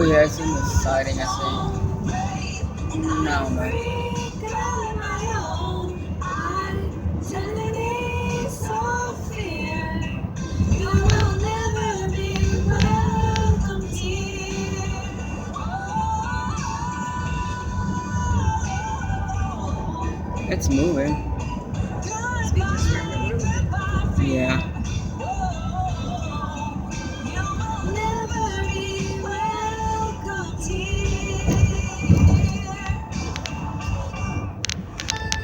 Oh yeah, it's in the siding, I see. No, man. It's moving. Yeah.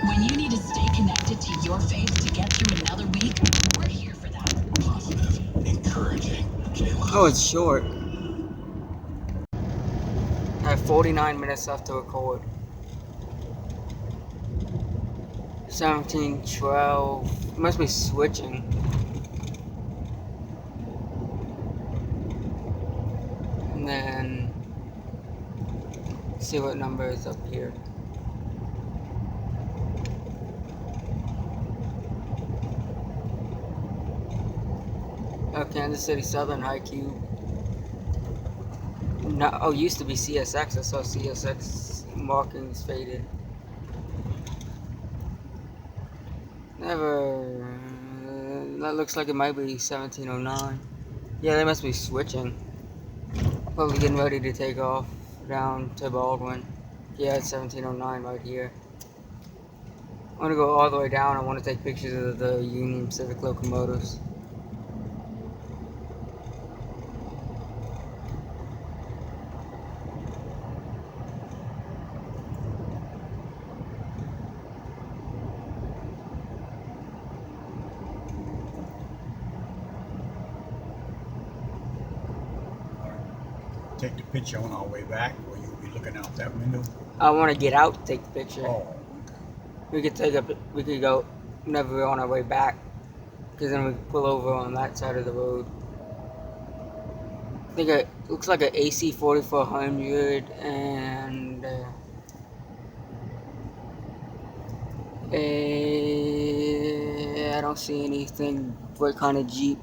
When you need to stay connected to your faith to get through another week, we're here for that. Positive, encouraging. Oh, it's short. I have 49 minutes left to record. 17, 12. Must be switching. And then see what number is up here. Oh, Kansas City Southern High Cube. No, oh, used to be CSX. I saw CSX markings faded. Never. That looks like it might be 1709. Yeah, they must be switching. Probably getting ready to take off down to Baldwin. Yeah, it's 1709 right here. I want to go all the way down. I want to take pictures of the Union Pacific locomotives. Take the picture on our way back, or you'll be looking out that window. I want to get out to take the picture. Oh, We could go whenever we're on our way back, because then we can pull over on that side of the road. I think it looks like an AC 4400 and I don't see anything. What kind of Jeep?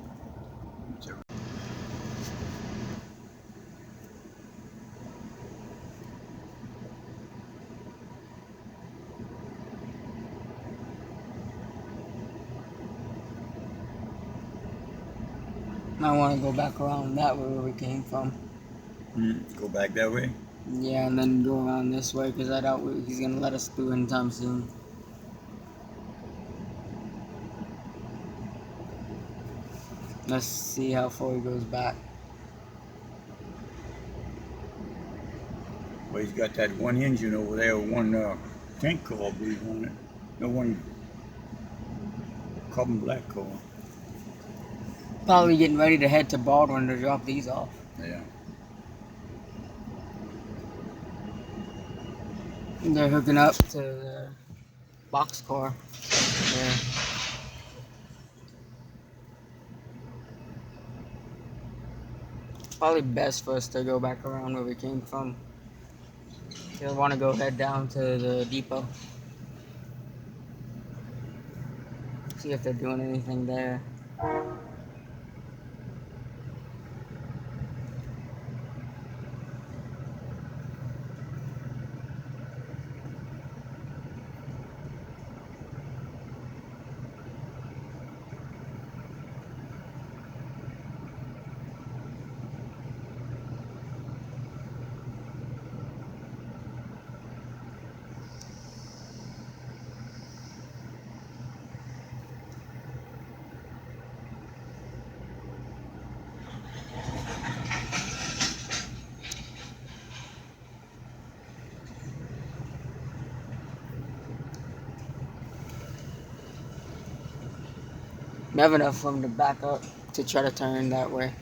I want to go back around that way where we came from. Go back that way. Yeah, and then go around this way because I doubt he's gonna let us through anytime soon. Let's see how far he goes back. Well, he's got that one engine over there, one tank car, I believe, on it. No one carbon black car. Probably getting ready to head to Baldwin to drop these off. Yeah. And they're hooking up to the boxcar. Yeah. Probably best for us to go back around where we came from. I want to go head down to the depot. See if they're doing anything there. Never enough for them to back up to try to turn that way.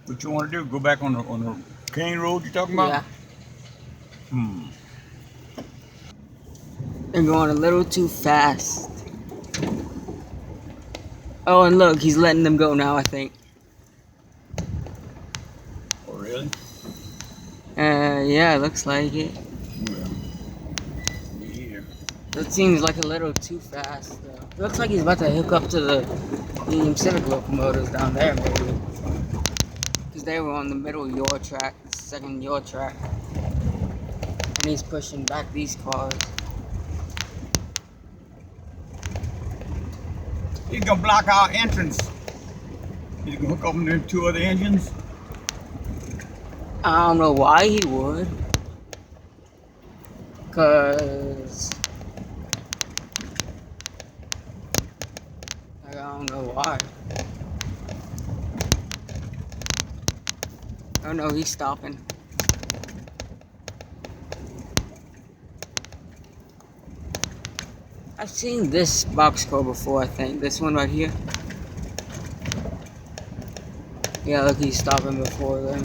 What you want to do? Go back on the Kane Road you talking about? Yeah. They're going a little too fast. Oh, and look, he's letting them go now, I think. Oh, really? Yeah, it looks like it. Well, here. That seems like a little too fast, though. It looks like he's about to hook up to the Union Pacific locomotives down there, maybe. Because they were on the middle yaw track, the second yaw track. And he's pushing back these cars. He's gonna block our entrance. He's gonna hook up them 2 other engines. I don't know why he would. Cause I don't know why. Oh no, he's stopping. I've seen this boxcar before, I think. This one right here. Yeah, look, he's stopping before them.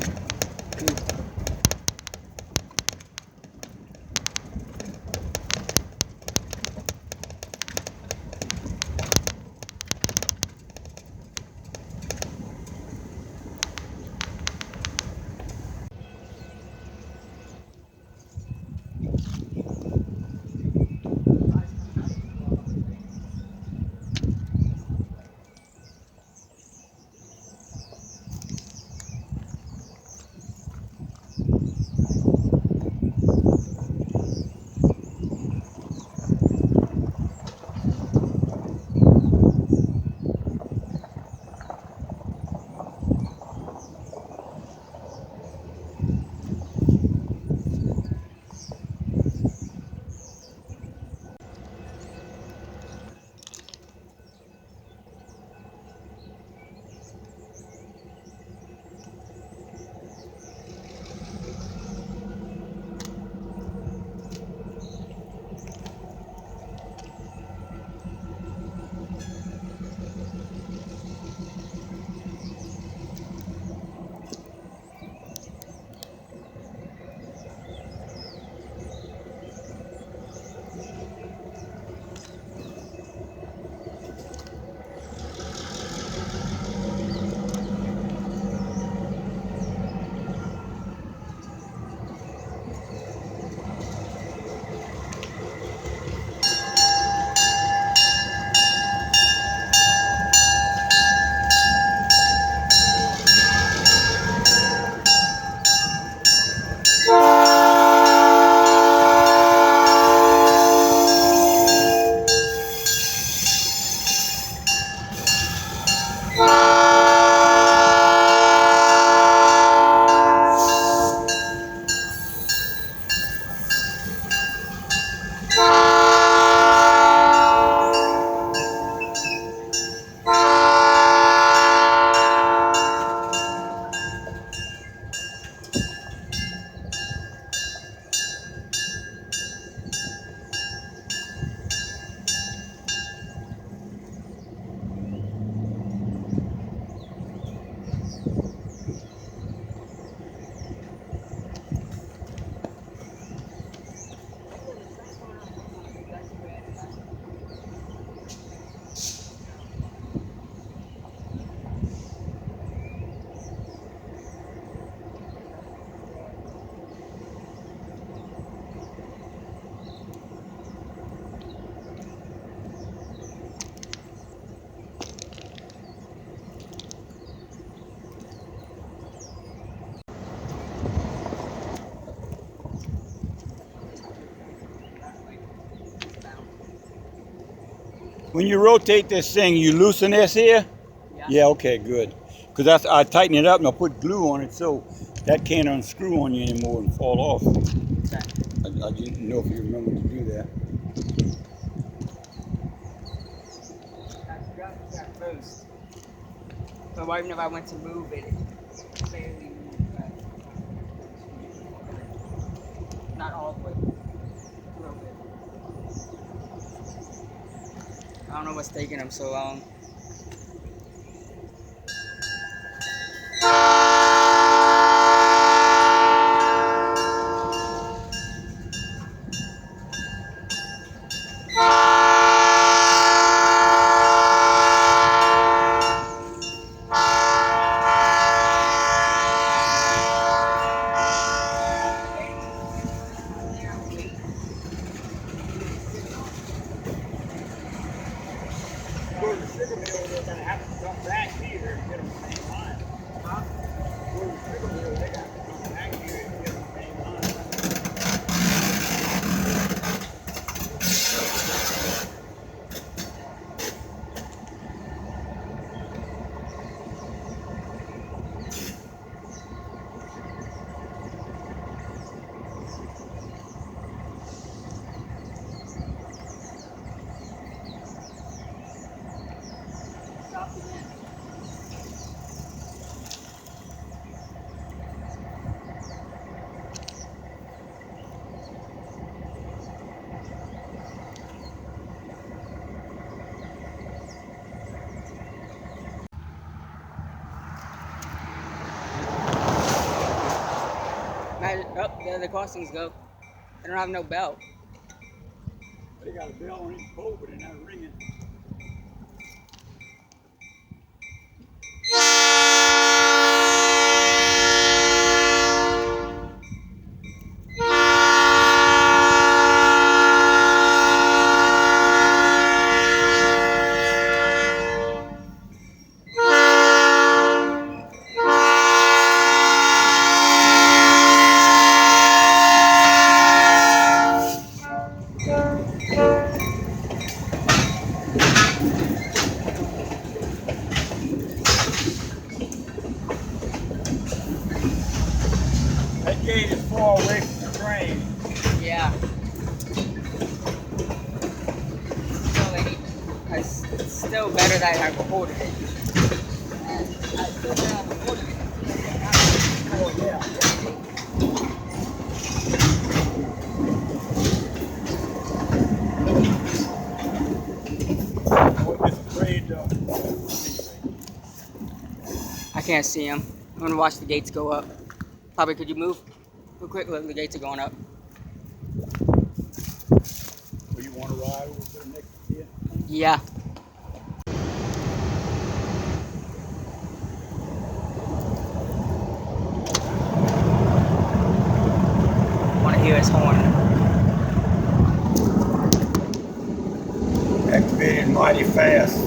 When you rotate this thing, you loosen this here? Yeah. Yeah, okay, good. Because I tighten it up and I put glue on it so that can't unscrew on you anymore and fall off. Okay. I didn't know if you remember to do that. I forgot to that first. But right whenever I went to move it, it barely moved back. Not all the way. A little bit. I don't know what's taking them so long. Go to the city Oh, there the crossings go. They don't have no bell. They got a bell on each pole, but they're not ringing. That gate is far away from the train. Yeah. It's still better that I recorded it. And I still better I recorded it. Oh, yeah. I was just afraid, I can't see him. I'm gonna watch the gates go up. Probably, could you move real quick? Look, the gates are going up. you want to ride over to the next year? Yeah. Want to hear his horn. Activated mighty fast.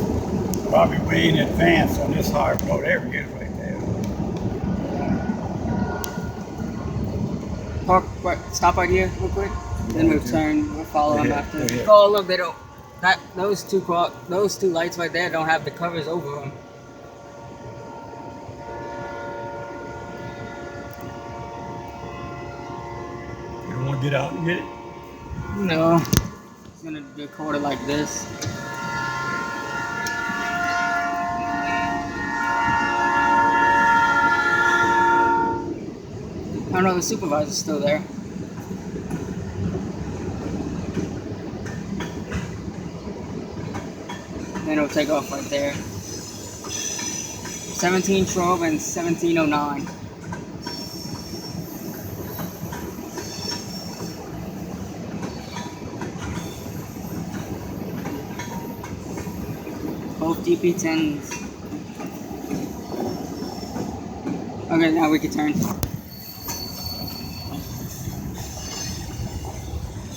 Probably way in advance on this hard road. There it is right there. Park, stop right here real quick. Then we'll turn. We'll follow him after. Go ahead. Oh look, they don't. Those two lights right there don't have the covers over them. You don't want to get out and get it? No. It's gonna record it like this. I don't know, the supervisor's still there. Then it'll take off right there. 1712 and 1709. Both DP10s. Okay, now we can turn.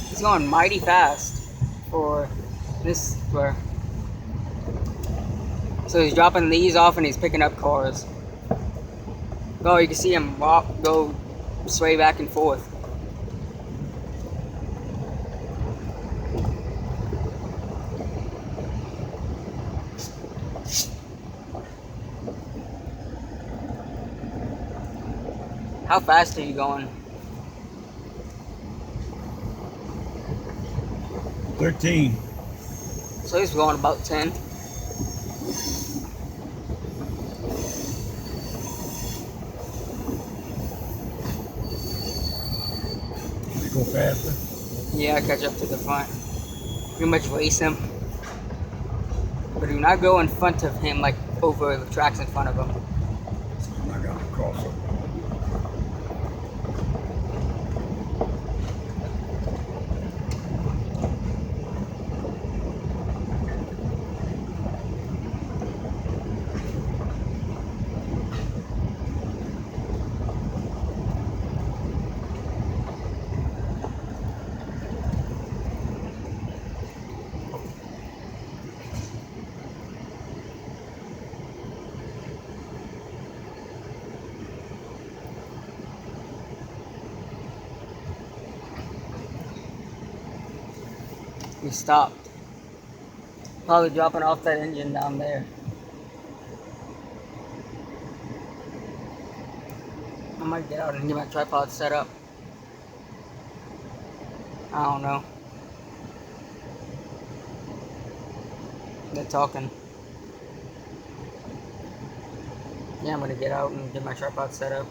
It's going mighty fast for this where. So he's dropping these off and he's picking up cars. Oh, you can see him go sway back and forth. How fast are you going? 13. So he's going about 10. Go faster. Yeah, I catch up to the front. Pretty much race him. But do not go in front of him, like over the tracks in front of him. I'm not going to cross over. He stopped. Probably dropping off that engine down there. I might get out and get my tripod set up. I don't know. They're talking. Yeah, I'm gonna get out and get my tripod set up.